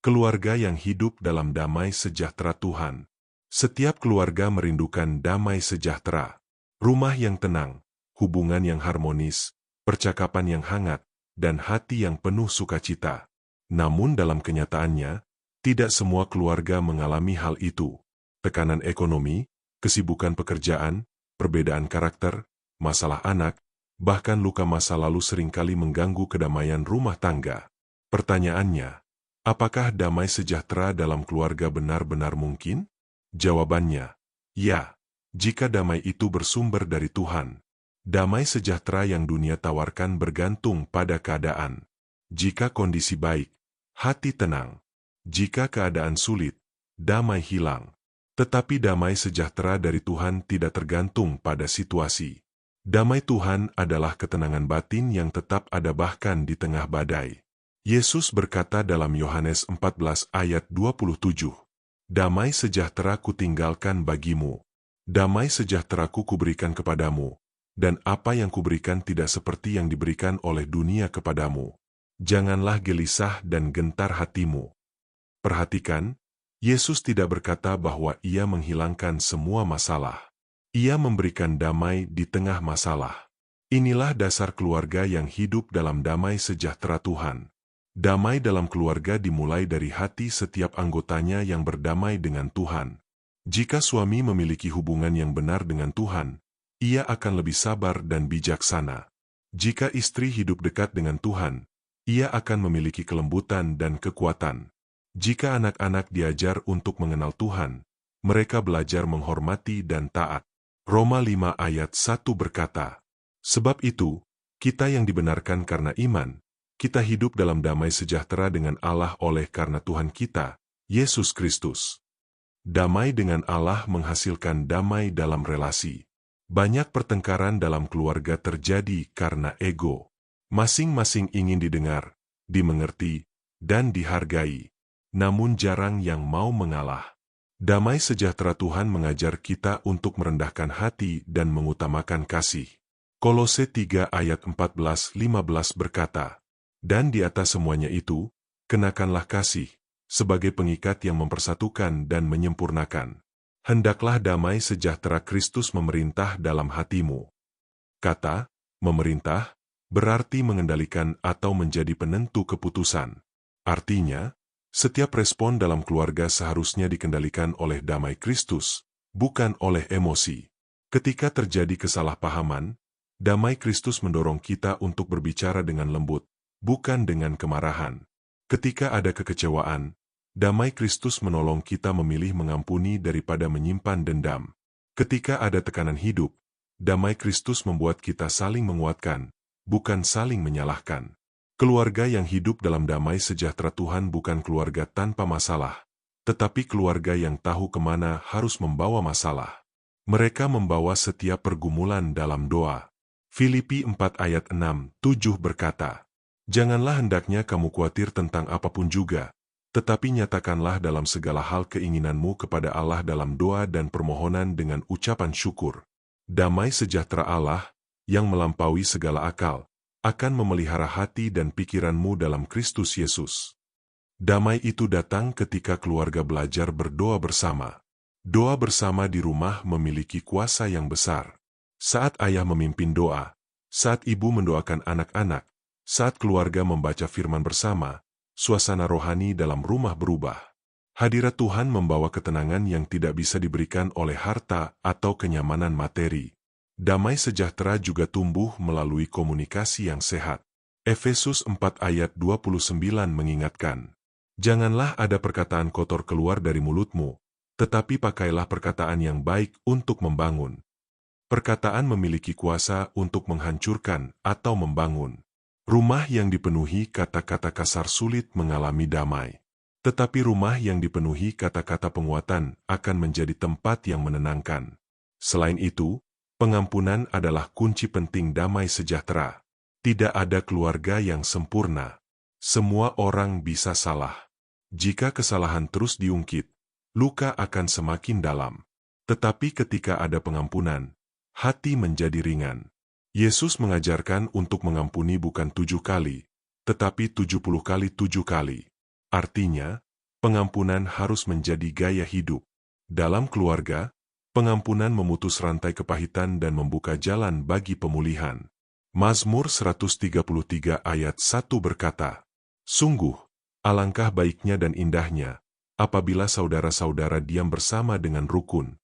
keluarga yang hidup dalam damai sejahtera Tuhan. Setiap keluarga merindukan damai sejahtera, rumah yang tenang, hubungan yang harmonis, percakapan yang hangat, dan hati yang penuh sukacita. Namun dalam kenyataannya, tidak semua keluarga mengalami hal itu. Tekanan ekonomi, kesibukan pekerjaan, perbedaan karakter, masalah anak, bahkan luka masa lalu seringkali mengganggu kedamaian rumah tangga. Pertanyaannya, apakah damai sejahtera dalam keluarga benar-benar mungkin? Jawabannya, ya, jika damai itu bersumber dari Tuhan. Damai sejahtera yang dunia tawarkan bergantung pada keadaan. Jika kondisi baik, hati tenang. Jika keadaan sulit, damai hilang. Tetapi damai sejahtera dari Tuhan tidak tergantung pada situasi. Damai Tuhan adalah ketenangan batin yang tetap ada bahkan di tengah badai. Yesus berkata dalam Yohanes 14 ayat 27, "Damai sejahtera kutinggalkan bagimu. Damai sejahtera kuberikan kepadamu, dan apa yang kuberikan tidak seperti yang diberikan oleh dunia kepadamu. Janganlah gelisah dan gentar hatimu." Perhatikan, Yesus tidak berkata bahwa Ia menghilangkan semua masalah. Ia memberikan damai di tengah masalah. Inilah dasar keluarga yang hidup dalam damai sejahtera Tuhan. Damai dalam keluarga dimulai dari hati setiap anggotanya yang berdamai dengan Tuhan. Jika suami memiliki hubungan yang benar dengan Tuhan, ia akan lebih sabar dan bijaksana. Jika istri hidup dekat dengan Tuhan, ia akan memiliki kelembutan dan kekuatan. Jika anak-anak diajar untuk mengenal Tuhan, mereka belajar menghormati dan taat. Roma 5 ayat 1 berkata, "Sebab itu, kita yang dibenarkan karena iman, kita hidup dalam damai sejahtera dengan Allah oleh karena Tuhan kita, Yesus Kristus." Damai dengan Allah menghasilkan damai dalam relasi. Banyak pertengkaran dalam keluarga terjadi karena ego. Masing-masing ingin didengar, dimengerti, dan dihargai. Namun jarang yang mau mengalah. Damai sejahtera Tuhan mengajar kita untuk merendahkan hati dan mengutamakan kasih. Kolose 3 ayat 14-15 berkata, "Dan di atas semuanya itu, kenakanlah kasih, sebagai pengikat yang mempersatukan dan menyempurnakan. Hendaklah damai sejahtera Kristus memerintah dalam hatimu." Kata memerintah berarti mengendalikan atau menjadi penentu keputusan. Artinya, setiap respon dalam keluarga seharusnya dikendalikan oleh damai Kristus, bukan oleh emosi. Ketika terjadi kesalahpahaman, damai Kristus mendorong kita untuk berbicara dengan lembut, bukan dengan kemarahan. Ketika ada kekecewaan, damai Kristus menolong kita memilih mengampuni daripada menyimpan dendam. Ketika ada tekanan hidup, damai Kristus membuat kita saling menguatkan, bukan saling menyalahkan. Keluarga yang hidup dalam damai sejahtera Tuhan bukan keluarga tanpa masalah, tetapi keluarga yang tahu kemana harus membawa masalah. Mereka membawa setiap pergumulan dalam doa. Filipi 4 ayat 6-7 berkata, "Janganlah hendaknya kamu khawatir tentang apapun juga, tetapi nyatakanlah dalam segala hal keinginanmu kepada Allah dalam doa dan permohonan dengan ucapan syukur. Damai sejahtera Allah, yang melampaui segala akal, akan memelihara hati dan pikiranmu dalam Kristus Yesus." Damai itu datang ketika keluarga belajar berdoa bersama. Doa bersama di rumah memiliki kuasa yang besar. Saat ayah memimpin doa, saat ibu mendoakan anak-anak, saat keluarga membaca firman bersama, suasana rohani dalam rumah berubah. Hadirat Tuhan membawa ketenangan yang tidak bisa diberikan oleh harta atau kenyamanan materi. Damai sejahtera juga tumbuh melalui komunikasi yang sehat. Efesus 4 ayat 29 mengingatkan, "Janganlah ada perkataan kotor keluar dari mulutmu, tetapi pakailah perkataan yang baik untuk membangun." Perkataan memiliki kuasa untuk menghancurkan atau membangun. Rumah yang dipenuhi kata-kata kasar sulit mengalami damai. Tetapi rumah yang dipenuhi kata-kata penguatan akan menjadi tempat yang menenangkan. Selain itu, pengampunan adalah kunci penting damai sejahtera. Tidak ada keluarga yang sempurna. Semua orang bisa salah. Jika kesalahan terus diungkit, luka akan semakin dalam. Tetapi ketika ada pengampunan, hati menjadi ringan. Yesus mengajarkan untuk mengampuni bukan 7 kali, tetapi 70 kali 7 kali. Artinya, pengampunan harus menjadi gaya hidup. Dalam keluarga, pengampunan memutus rantai kepahitan dan membuka jalan bagi pemulihan. Mazmur 133 ayat 1 berkata, "Sungguh, alangkah baiknya dan indahnya, apabila saudara-saudara diam bersama dengan rukun."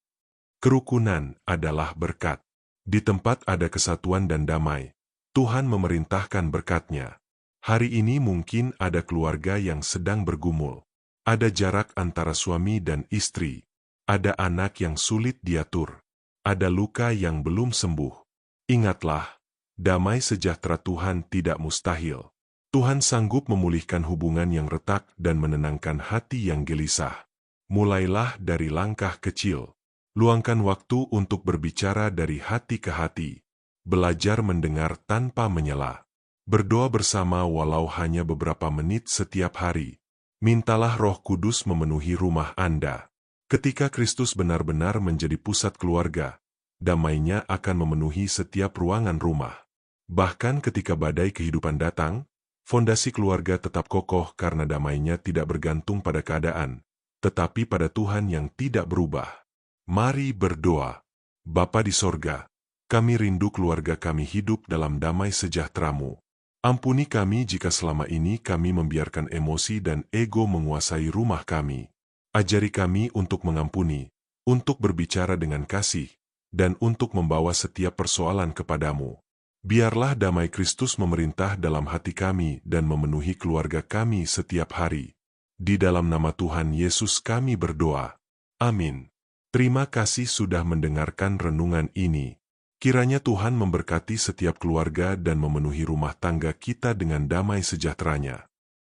Kerukunan adalah berkat. Di tempat ada kesatuan dan damai, Tuhan memerintahkan berkat-Nya. Hari ini mungkin ada keluarga yang sedang bergumul. Ada jarak antara suami dan istri. Ada anak yang sulit diatur. Ada luka yang belum sembuh. Ingatlah, damai sejahtera Tuhan tidak mustahil. Tuhan sanggup memulihkan hubungan yang retak dan menenangkan hati yang gelisah. Mulailah dari langkah kecil. Luangkan waktu untuk berbicara dari hati ke hati. Belajar mendengar tanpa menyela. Berdoa bersama walau hanya beberapa menit setiap hari. Mintalah Roh Kudus memenuhi rumah Anda. Ketika Kristus benar-benar menjadi pusat keluarga, damai-Nya akan memenuhi setiap ruangan rumah. Bahkan ketika badai kehidupan datang, fondasi keluarga tetap kokoh karena damai-Nya tidak bergantung pada keadaan, tetapi pada Tuhan yang tidak berubah. Mari berdoa. Bapa di sorga, kami rindu keluarga kami hidup dalam damai sejahtera-Mu. Ampuni kami jika selama ini kami membiarkan emosi dan ego menguasai rumah kami. Ajari kami untuk mengampuni, untuk berbicara dengan kasih, dan untuk membawa setiap persoalan kepadamu. Biarlah damai Kristus memerintah dalam hati kami dan memenuhi keluarga kami setiap hari. Di dalam nama Tuhan Yesus kami berdoa. Amin. Terima kasih sudah mendengarkan renungan ini. Kiranya Tuhan memberkati setiap keluarga dan memenuhi rumah tangga kita dengan damai sejahtera-Nya.